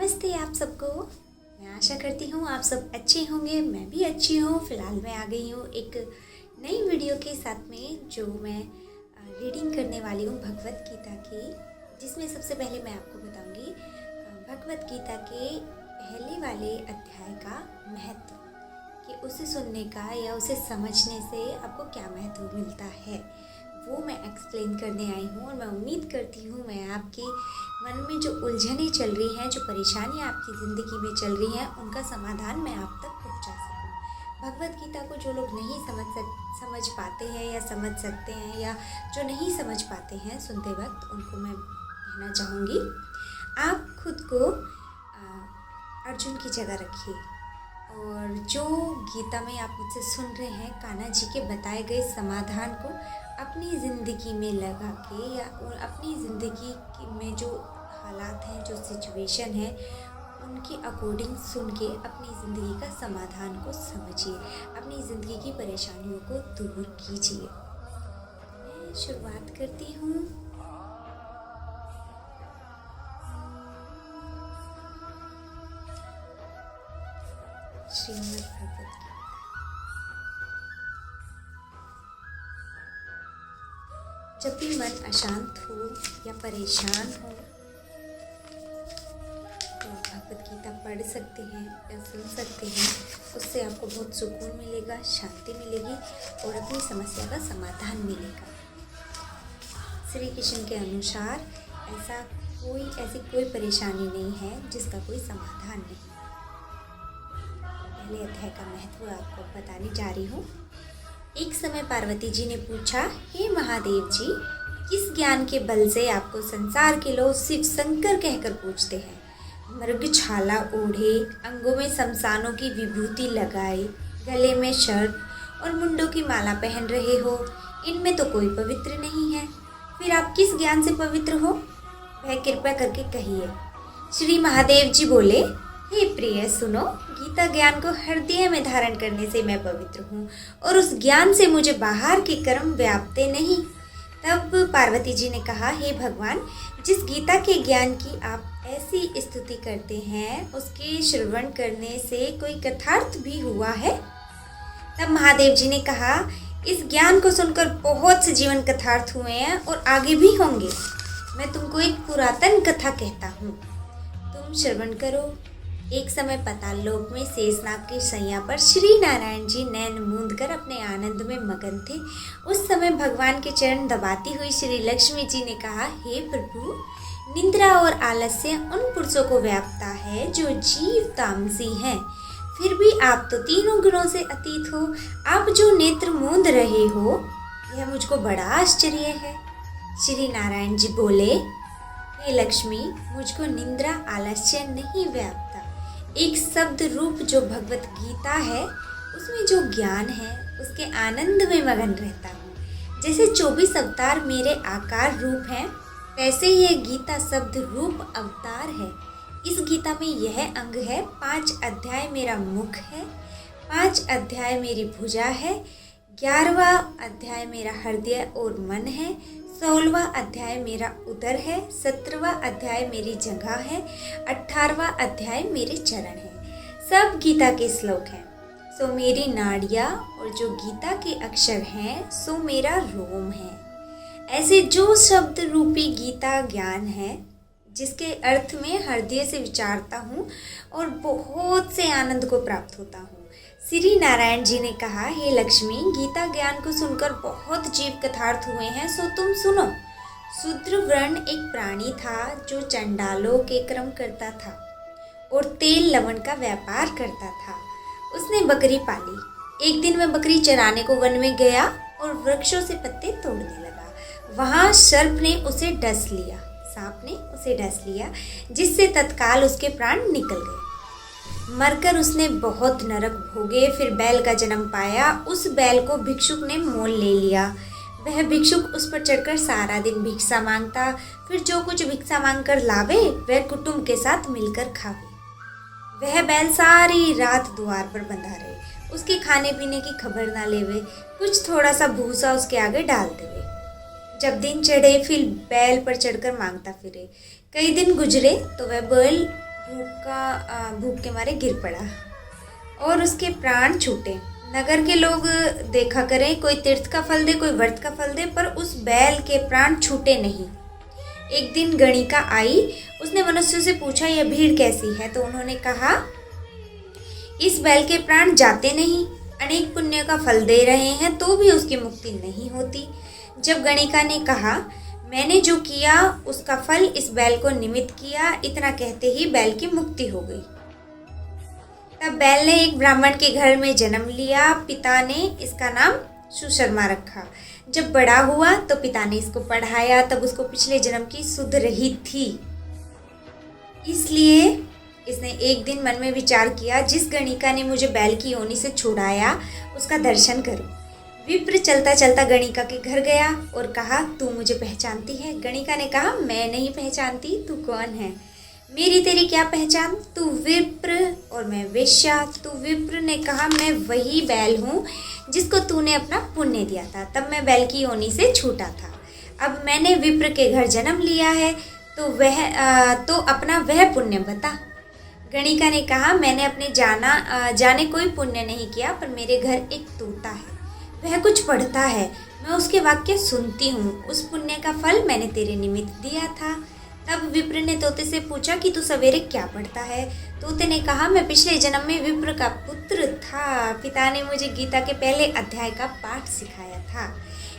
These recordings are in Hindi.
नमस्ते आप सबको। मैं आशा करती हूँ आप सब अच्छे होंगे। मैं भी अच्छी हूँ। फ़िलहाल मैं आ गई हूँ एक नई वीडियो के साथ में, जो मैं रीडिंग करने वाली हूँ भगवत गीता की, जिसमें सबसे पहले मैं आपको बताऊँगी भगवत गीता के पहले वाले अध्याय का महत्व, कि उसे सुनने का या उसे समझने से आपको क्या महत्व मिलता है, वो मैं एक्सप्लेन करने आई हूँ। और मैं उम्मीद करती हूँ मैं आपके मन में जो उलझनें चल रही हैं, जो परेशानियाँ आपकी ज़िंदगी में चल रही हैं, उनका समाधान मैं आप तक पहुँचा सकूँ। भगवत गीता को जो लोग नहीं समझ पाते हैं या समझ सकते हैं, या जो नहीं समझ पाते हैं सुनते वक्त, उनको मैं कहना चाहूँगी, आप खुद को अर्जुन की जगह रखिए, और जो गीता में आप मुझसे सुन रहे हैं, कान्हा जी के बताए गए समाधान को अपनी ज़िंदगी में लगा के, या अपनी ज़िंदगी में जो हालात हैं, जो सिचुएशन है, उनके अकॉर्डिंग सुन के अपनी ज़िंदगी का समाधान को समझिए, अपनी ज़िंदगी की परेशानियों को दूर कीजिए। मैं शुरुआत करती हूँ। श्रीमद् भगवत गीता। जब भी मन अशांत हो या परेशान हो, तो भगवत गीता पढ़ सकते हैं या सुन सकते हैं। उससे आपको बहुत सुकून मिलेगा, शांति मिलेगी और अपनी समस्या का समाधान मिलेगा। श्री कृष्ण के अनुसार ऐसी कोई परेशानी नहीं है जिसका कोई समाधान नहीं। पहले अध्याय का महत्व आपको बताने जा रही हूँ। एक समय पार्वती जी ने पूछा, हे महादेव जी, किस ज्ञान के बल से आपको संसार के लोग शिव शंकर कहकर पूछते हैं? मृगछाला ओढ़े, अंगों में शमशानों की विभूति लगाए, गले में सर्प और मुंडों की माला पहन रहे हो, इनमें तो कोई पवित्र नहीं है। फिर आप किस ज्ञान से पवित्र हो? वह कृपा करके कहिए। श्री महादेव जी बोले, हे प्रिय, सुनो, गीता ज्ञान को हृदय में धारण करने से मैं पवित्र हूँ, और उस ज्ञान से मुझे बाहर के कर्म व्यापते नहीं। तब पार्वती जी ने कहा, हे भगवान, जिस गीता के ज्ञान की आप ऐसी स्तुति करते हैं, उसके श्रवण करने से कोई कथार्थ भी हुआ है? तब महादेव जी ने कहा, इस ज्ञान को सुनकर बहुत से जीवन कथार्थ हुए हैं और आगे भी होंगे। मैं तुमको एक पुरातन कथा कहता हूँ, तुम श्रवण करो। एक समय पाताल लोक में शेषनाग की शैया पर श्री नारायण जी नैन मूंद कर अपने आनंद में मगन थे। उस समय भगवान के चरण दबाती हुई श्री लक्ष्मी जी ने कहा, हे प्रभु, निद्रा और आलस्य उन पुरुषों को व्यापता है जो जीव तामसी हैं। फिर भी आप तो तीनों गुणों से अतीत हो। आप जो नेत्र मूंद रहे हो, यह मुझको बड़ा आश्चर्य है। श्री नारायण जी बोले, हे लक्ष्मी, मुझको निद्रा आलस्य नहीं व्यापता। एक शब्द रूप जो भगवत गीता है, उसमें जो ज्ञान है, उसके आनंद में मगन रहता हूँ। जैसे 24 अवतार मेरे आकार रूप हैं, वैसे ही यह गीता शब्द रूप अवतार है। इस गीता में यह अंग है, 5 अध्याय मेरा मुख है, 5 अध्याय मेरी भुजा है, 11वां अध्याय मेरा हृदय और मन है, 16वां अध्याय मेरा उदर है, 17वां अध्याय मेरी जगह है, 18वां अध्याय मेरे चरण है। सब गीता के श्लोक हैं, सो मेरी नाड़ियाँ, और जो गीता के अक्षर हैं सो मेरा रोम है। ऐसे जो शब्द रूपी गीता ज्ञान है, जिसके अर्थ में हृदय से विचारता हूँ और बहुत से आनंद को प्राप्त होता हूँ। श्री नारायण जी ने कहा, हे लक्ष्मी, गीता ज्ञान को सुनकर बहुत जीव कथार्थ हुए हैं, सो तुम सुनो। शूद्र वर्ण एक प्राणी था जो चंडालों के कर्म करता था और तेल लवण का व्यापार करता था। उसने बकरी पाली। एक दिन वह बकरी चराने को वन में गया और वृक्षों से पत्ते तोड़ने लगा। वहाँ सर्प ने उसे डस लिया, सांप ने उसे डस लिया, जिससे तत्काल उसके प्राण निकल गए। मरकर उसने बहुत नरक भोगे। फिर बैल का जन्म पाया। उस बैल को भिक्षुक ने मोल ले लिया। वह भिक्षुक उस पर चढ़कर सारा दिन भिक्षा मांगता। फिर जो कुछ भिक्षा मांगकर लावे, वह कुटुंब के साथ मिलकर खावे। वह बैल सारी रात द्वार पर बंधा रहे, उसके खाने पीने की खबर ना लेवे, कुछ थोड़ा सा भूसा उसके आगे डाल देवे। जब दिन चढ़े, फिर बैल पर चढ़कर मांगता फिरे। कई दिन गुजरे तो वह बैल भूख भूख के मारे गिर पड़ा और उसके प्राण छूटे। नगर के लोग देखा करें, कोई तीर्थ का फल दे, कोई व्रत का फल दे, पर उस बैल के प्राण छूटे नहीं। एक दिन गणिका आई, उसने मनुष्यों से पूछा यह भीड़ कैसी है, तो उन्होंने कहा इस बैल के प्राण जाते नहीं, अनेक पुण्य का फल दे रहे हैं तो भी उसकी मुक्ति नहीं होती। जब गणिका ने कहा मैंने जो किया उसका फल इस बैल को निमित्त किया, इतना कहते ही बैल की मुक्ति हो गई। तब बैल ने एक ब्राह्मण के घर में जन्म लिया। पिता ने इसका नाम सुशर्मा रखा। जब बड़ा हुआ तो पिता ने इसको पढ़ाया, तब उसको पिछले जन्म की सुध रही थी। इसलिए इसने एक दिन मन में विचार किया, जिस गणिका ने मुझे बैल की योनि से छुड़ाया उसका दर्शन करूं। विप्र चलता चलता गणिका के घर गया और कहा तू मुझे पहचानती है? गणिका ने कहा मैं नहीं पहचानती, तू कौन है? मेरी तेरी क्या पहचान, तू विप्र और मैं वेश्या। तू विप्र ने कहा मैं वही बैल हूँ जिसको तूने अपना पुण्य दिया था, तब मैं बैल की योनि से छूटा था। अब मैंने विप्र के घर जन्म लिया है तो अपना वह पुण्य बता। गणिका ने कहा मैंने अपने जाने कोई पुण्य नहीं किया, पर मेरे घर एक तोता है, वह कुछ पढ़ता है, मैं उसके वाक्य सुनती हूँ, उस पुण्य का फल मैंने तेरे निमित्त दिया था। तब विप्र ने तोते से पूछा कि तू सवेरे क्या पढ़ता है? तोते ने कहा मैं पिछले जन्म में विप्र का पुत्र था, पिता ने मुझे गीता के पहले अध्याय का पाठ सिखाया था।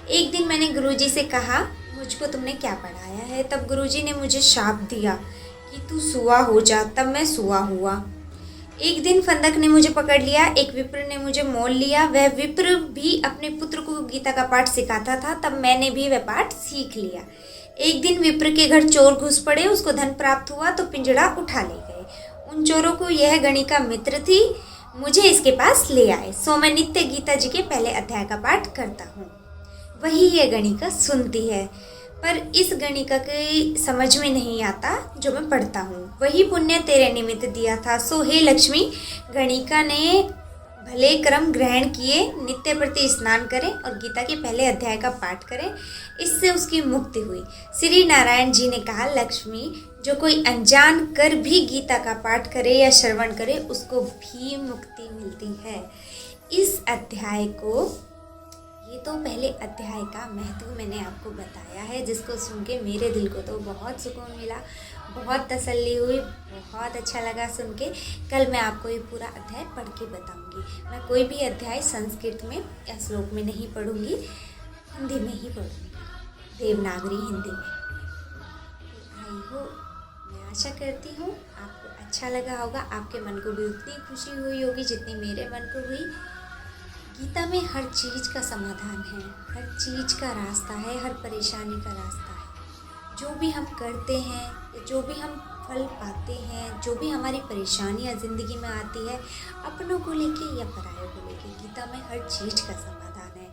एक दिन मैंने गुरुजी से कहा मुझको तुमने क्या पढ़ाया है? तब गुरुजी ने मुझे शाप दिया कि तू सुआ हो जा, तब मैं सुआ हुआ। एक दिन फंदक ने मुझे पकड़ लिया, एक विप्र ने मुझे मोल लिया, वह विप्र भी अपने पुत्र को गीता का पाठ सिखाता था, तब मैंने भी वह पाठ सीख लिया। एक दिन विप्र के घर चोर घुस पड़े, उसको धन प्राप्त हुआ तो पिंजड़ा उठा ले गए। उन चोरों को यह गणिका मित्र थी, मुझे इसके पास ले आए, सो मैं नित्य गीता जी के पहले अध्याय का पाठ करता हूँ। वही यह गणिका सुनती है, पर इस गणिका की समझ में नहीं आता जो मैं पढ़ता हूँ। वही पुण्य तेरे निमित्त दिया था, सो हे लक्ष्मी, गणिका ने भले कर्म ग्रहण किए, नित्य प्रति स्नान करें और गीता के पहले अध्याय का पाठ करें, इससे उसकी मुक्ति हुई। श्री नारायण जी ने कहा लक्ष्मी, जो कोई अनजान कर भी गीता का पाठ करे या श्रवण करे उसको भी मुक्ति मिलती है। इस अध्याय को, ये तो पहले अध्याय का महत्व मैंने आपको बताया है, जिसको सुन के मेरे दिल को तो बहुत सुकून मिला, बहुत तसल्ली हुई, बहुत अच्छा लगा सुन के। कल मैं आपको ये पूरा अध्याय पढ़ के बताऊंगी। मैं कोई भी अध्याय संस्कृत में या श्लोक में नहीं पढ़ूंगी, हिंदी में ही पढ़ूंगी, देवनागरी हिंदी में। आई हो, मैं आशा करती हूँ आपको अच्छा लगा होगा, आपके मन को भी उतनी खुशी हुई होगी जितनी मेरे मन को हुई। गीता में हर चीज़ का समाधान है, हर चीज़ का रास्ता है, हर परेशानी का रास्ता है। जो भी हम करते हैं, जो भी हम फल पाते हैं, जो भी हमारी परेशानियाँ ज़िंदगी में आती है, अपनों को लेके या परायों को लेके, गीता में हर चीज़ का समाधान है।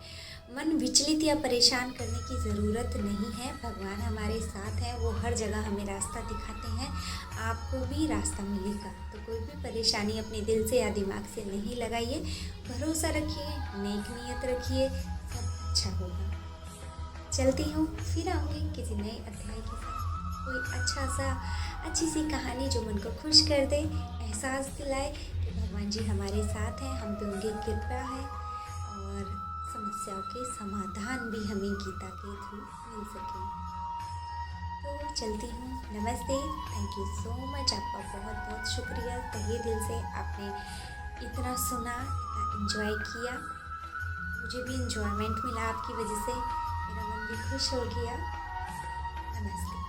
मन विचलित या परेशान करने की ज़रूरत नहीं है, भगवान हमारे साथ हैं, वो हर जगह हमें रास्ता दिखाते हैं। आपको भी रास्ता मिलेगा, तो कोई भी परेशानी अपने दिल से या दिमाग से नहीं लगाइए, भरोसा रखिए, नेक नियत रखिए, सब अच्छा होगा। चलती हूँ, फिर आऊँगी किसी नए अध्याय के साथ, कोई अच्छी सी कहानी जो मन को खुश कर दे, एहसास दिलाए कि भगवान जी हमारे साथ हैं, हम पे उनकी कृपा है और समस्याओं के समाधान भी हमें गीता के थ्रू मिल सके। तो चलती हूँ, नमस्ते, थैंक यू सो मच, आपका बहुत बहुत शुक्रिया, तहे दिल से आपने इतना सुना, इतना एंजॉय किया, मुझे भी एंजॉयमेंट मिला आपकी वजह से, मेरा मन भी खुश हो गया। नमस्ते।